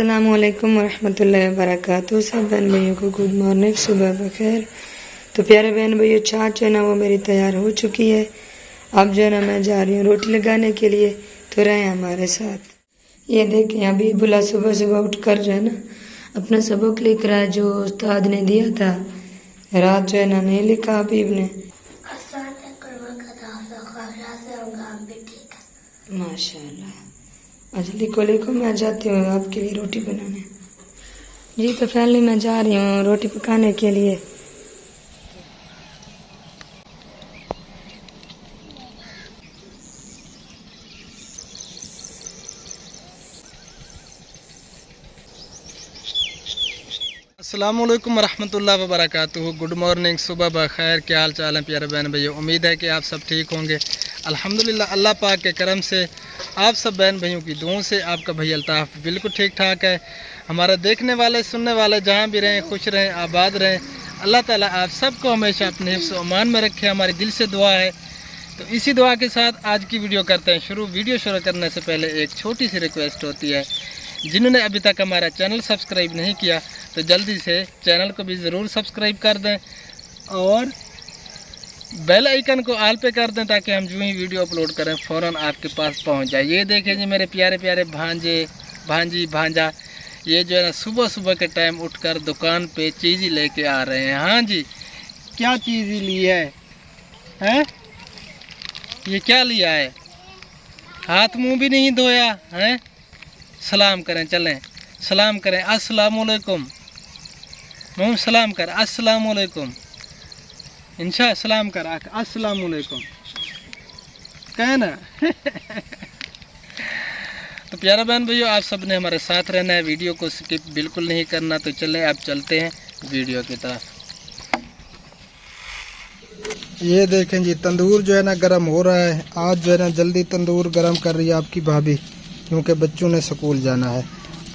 अस्सलाम वालेकुम वरहमतुल्लाहि वबरकातुहू। सब बहन भाइयों को गुड मॉर्निंग, सुबह बखैर। तो प्यारे बहन भाइयों, चाट जो है ना वो मेरी तैयार हो चुकी है। अब जो है ना मैं जा रही हूँ रोटी लगाने के लिए, तो रहे हमारे साथ। ये देखें, अभी बुला सुबह सुबह उठ कर जो है ना अपना सबक लिख रहा है जो उस्ताद ने दिया था। रात जो है ना नहीं लिखा अभी ने। माशाल्लाह। अच्छा लिखो लिखो, मैं जाती हूँ आपके लिए रोटी बनाने। जी तो फैमिली मैं जा रही हूँ रोटी पकाने के लिए। अस्सलामुअलैकुम वरहमतुल्लाहि वबरकातुहू। गुड मॉर्निंग, सुबह बखैर। क्या हाल चाल है प्यारे बहन भैया? उम्मीद है कि आप सब ठीक होंगे। अल्हम्दुलिल्लाह, अल्लाह पाक के करम से आप सब बहन भाइयों की दुआओं से आपका भाई अल्ताफ़ बिल्कुल ठीक ठाक है। हमारा देखने वाले सुनने वाले जहाँ भी रहें खुश रहें, आबाद रहें। अल्लाह ताला आप सबको हमेशा अपने हिफ्ज़ व अमान में रखे, हमारी दिल से दुआ है। तो इसी दुआ के साथ आज की वीडियो करते हैं शुरू। वीडियो शुरू करने से पहले एक छोटी सी रिक्वेस्ट होती है, जिन्होंने अभी तक हमारा चैनल सब्सक्राइब नहीं किया तो जल्दी से चैनल को भी ज़रूर सब्सक्राइब कर दें और बेल आइकन को ऑल पे कर दें, ताकि हम जो ही वीडियो अपलोड करें फ़ौरन आपके पास पहुंच जाए। ये देखें जी मेरे प्यारे प्यारे भांजे भांजी भांजा, ये जो है ना सुबह सुबह के टाइम उठकर दुकान पे चीज़ लेके आ रहे हैं। हाँ जी, क्या चीज़ ली है? हैं? ये क्या लिया है? हाथ मुंह भी नहीं धोया हैं? सलाम करें, चलें सलाम करें। अस्सलामुअलैकुम। मुँह सलाम कर, अस्सलामुअलैकुम। इंशा सलाम कर, अस्सलामुअलैकुम कहे ना। तो प्यारा बहन भैया, आप सब ने हमारे साथ रहना है, वीडियो को स्किप बिल्कुल नहीं करना। तो चलें अब चलते हैं वीडियो की तरफ। ये देखें जी, तंदूर जो है ना गर्म हो रहा है। आज जो है ना जल्दी तंदूर गर्म कर रही है आपकी भाभी, क्योंकि बच्चों ने स्कूल जाना है।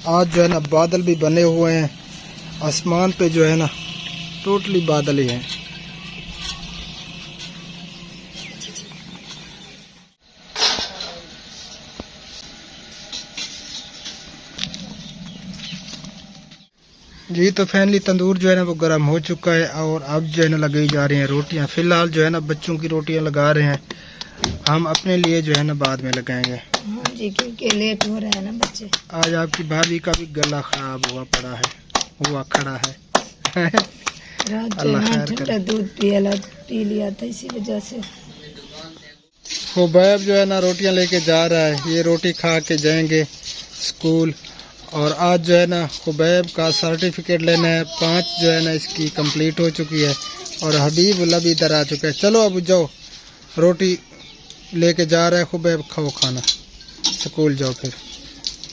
आज जो है ना बादल भी बने हुए हैं, आसमान पे जो है ना टोटली बादल ही हैं। जी तो फैमिली, तंदूर जो है ना वो गर्म हो चुका है और अब जो है ना लगाई जा रही हैं रोटियां। फ़िलहाल जो है ना बच्चों की रोटियां लगा रहे हैं, हम अपने लिए जो है ना बाद में लगाएंगे। हाँ जी, क्योंकि लेट हो रहा है ना बच्चे। आज आपकी भाभी का भी गला ख़राब हुआ खड़ा है। रात जो है ठंडा दूध पी लिया था, इसी वजह से। खुबैब जो है ना रोटियां लेके जा रहा है, ये रोटी खा के जाएंगे स्कूल। और आज जो है ना खुबैब का सर्टिफिकेट लेना है, 5 जो है ना इसकी कंप्लीट हो चुकी है। और हबीबुल्लाह भी इधर आ चुका है। चलो अब जाओ, रोटी लेके जा रहा है खुबैब, खाओ खाना, स्कूल जाओ फिर।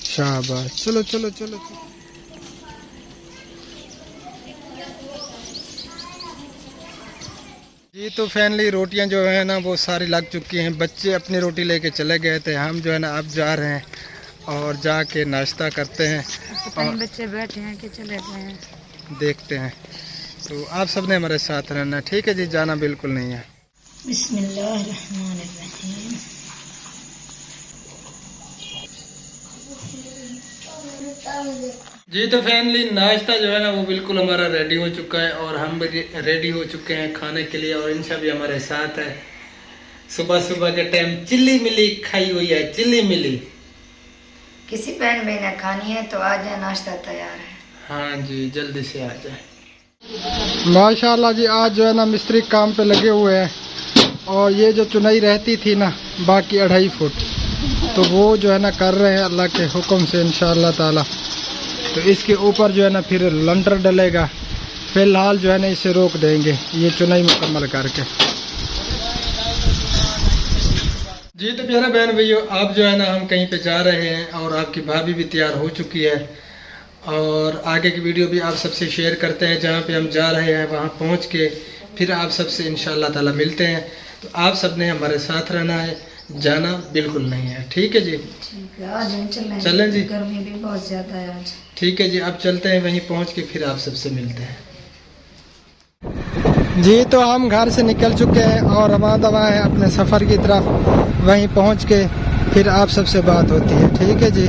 शाबाश, चलो चलो चलो, चलो। जी तो फैमिली, रोटियां जो है ना वो सारी लग चुकी हैं। बच्चे अपनी रोटी लेके चले गए थे, हम जो है ना अब जा रहे हैं और जाके नाश्ता करते हैं। और बच्चे बैठे हैं कि चले गए हैं, देखते हैं। तो आप सब ने हमारे साथ रहना, ठीक है जी? जाना बिल्कुल नहीं है। बिस्मिल्लाहिर्रहमानिर्रहीम। जी तो फैमिली, नाश्ता जो है ना वो बिल्कुल हमारा रेडी हो चुका है और हम भी रेडी हो चुके हैं खाने के लिए। और इंशा भी हमारे साथ है। सुबह सुबह के टाइम चिल्ली मिली खाई हुई है, चिल्ली मिली। किसी बहन भाई ने खानी है तो आ जाए, नाश्ता तैयार है। हाँ जी, जल्दी से आ जाए। माशाल्लाह जी, आज जो है ना मिस्त्री काम पे लगे हुए हैं। और ये जो चुनाई रहती थी ना बाकी 2.5 फुट, तो वो जो है ना कर रहे हैं अल्लाह के हुक्म से इंशाअल्लाह ताला। तो इसके ऊपर जो है ना फिर लंटर डलेगा। फ़िलहाल जो है ना इसे रोक देंगे ये चुनाई मुकम्मल करके। जी तो प्यारा बहन भैया, आप जो है ना हम कहीं पे जा रहे हैं और आपकी भाभी भी तैयार हो चुकी है। और आगे की वीडियो भी आप सबसे शेयर करते हैं। जहाँ पे हम जा रहे हैं वहाँ पहुँच के फिर आप सबसे इंशाअल्लाह ताला मिलते हैं। तो आप सब ने हमारे साथ रहना है, जाना बिल्कुल नहीं है, ठीक है जी? ठीक है, आज चलें जी, गर्मी भी बहुत ज़्यादा है आज। ठीक है जी, अब चलते हैं, वहीं पहुँच के फिर आप सबसे मिलते हैं। जी तो हम घर से निकल चुके हैं और रवाना दवा है अपने सफ़र की तरफ। वहीं पहुंच के फिर आप सबसे बात होती है, ठीक है जी?